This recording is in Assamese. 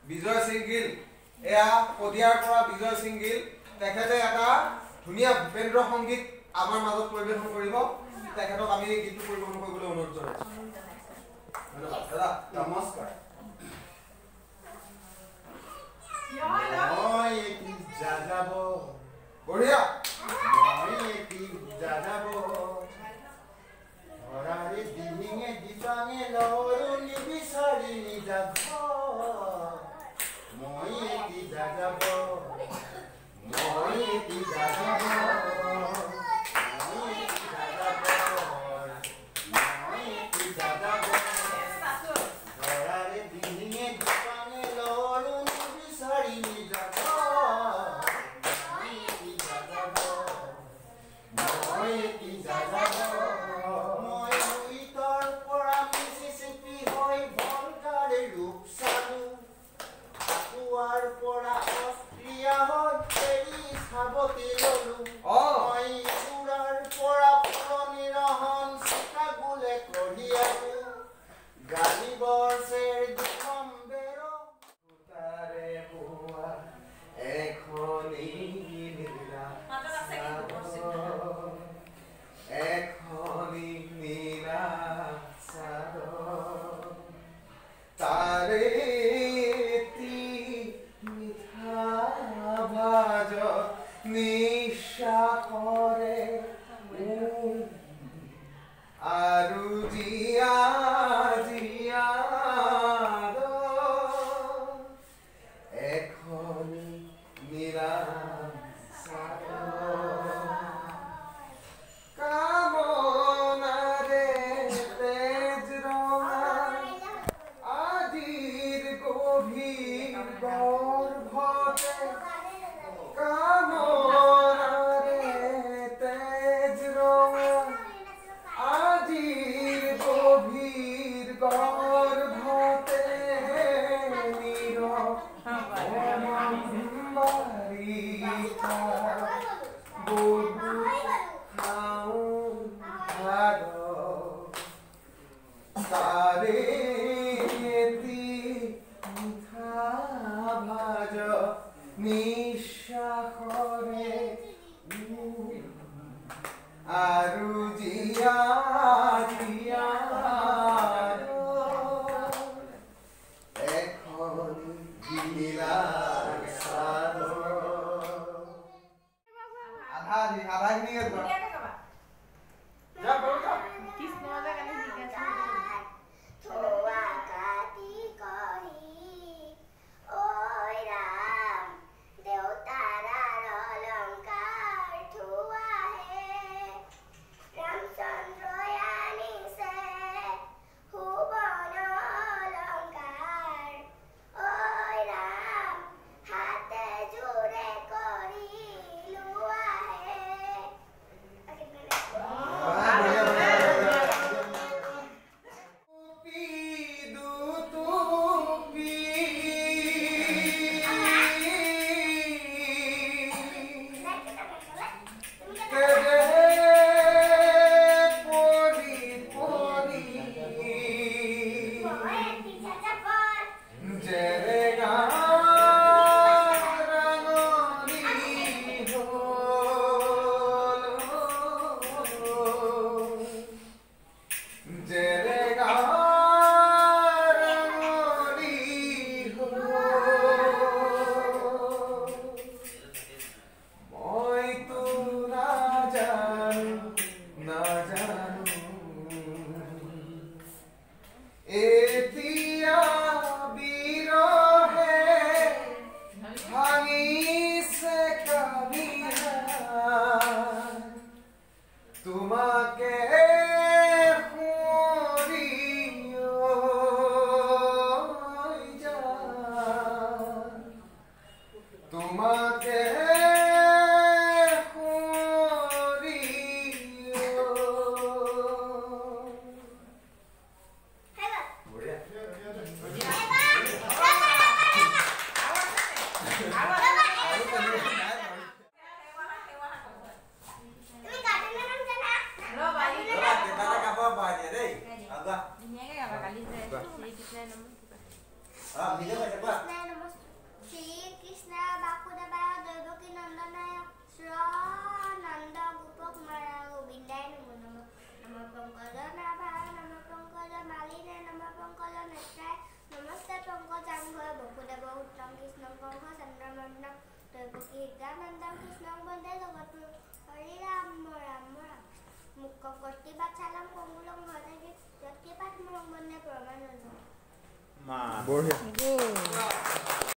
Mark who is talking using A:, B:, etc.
A: বিজয় সিং গিল এয়া পদিয়াৰ পৰা বিজয় সিং গিল তেখেতে এটা ধুনীয়া ভূপেন্দ্ৰ সংগীত আমাৰ মাজত পৰিবেশন কৰিব তেখেতক আমি গীতটো পৰিবেশন কৰিবলৈ অনুৰোধ জনাইছো ধন্যবাদ দাদা নমস্কাৰ মই এটি যাযাব বঢ়িয়া মই এটি যাযাব ধৰাৰে দিনিঙে দিপাঙে লৰুনি বিচাৰি নিযাব মই এটি যাযাব মই এটি যাযাব
B: পতি ললো মই চুৰাৰ পৰা পুৰণি ৰহন চিকা গুলে কঢ়িয়ালো গালি বৰছেৰ দুখন বেৰ তাৰে বুৱা এখনি নীলা এখনি নীলা চাদৰ তাৰে ভাজ নিশা করে আরু জিয়া জিয়া এখন নীলা কামনারে তেজ রঙা আজির গভীর গর্ভতে কামনারে তেজ রঙা আজির গভীর গর্ভতে নিরবারিকা বধূ খাও ভাগ তারে মিঠা ভাজ নিশা করে আরু জিয়া জিয়া এখন নীলা আধা খিনি যা বলো
C: কৃষ্ণ রাজা গানে জিজ্ঞাসা
D: থোৱা কাটি কহি ঐ ৰাম দেউতাৰাৰ অলংকাৰ থোৱাহে ৰামচন্দ্ৰই আনিছে সুবৰ্ণ অলংকাৰ ঐ ৰাম হাতে জোৰে কৰি লোৱাহে
A: তোমাকে তোমাকে
D: শ্রীকৃষ্ণ বাসুদেবায় দৈবকী নন্দনায় নন্দ গোপকুমার গোবিন্দায় নমো নমঃ নমঃ পঙ্কজ নাভায় নমঃ পঙ্কজ মালিনে নমঃ পঙ্কজ নেত্রায় নমস্তে পঙ্কজাঙ্ঘয় বসুদেব উত্তম কৃষ্ণ পঙ্ক চন্দ্রমন্ডন দৈবকী হৃদয়ানন্দম কৃষ্ণ বন্দে জগৎ হৰি ৰাম ৰাম ৰাম মুক্ত কৰ্তি বাচ্চালম কমুলম হৰে যতি পাঠ মৰম বন্দে পৰমানন্দ
B: মা
A: বঢ়িয়া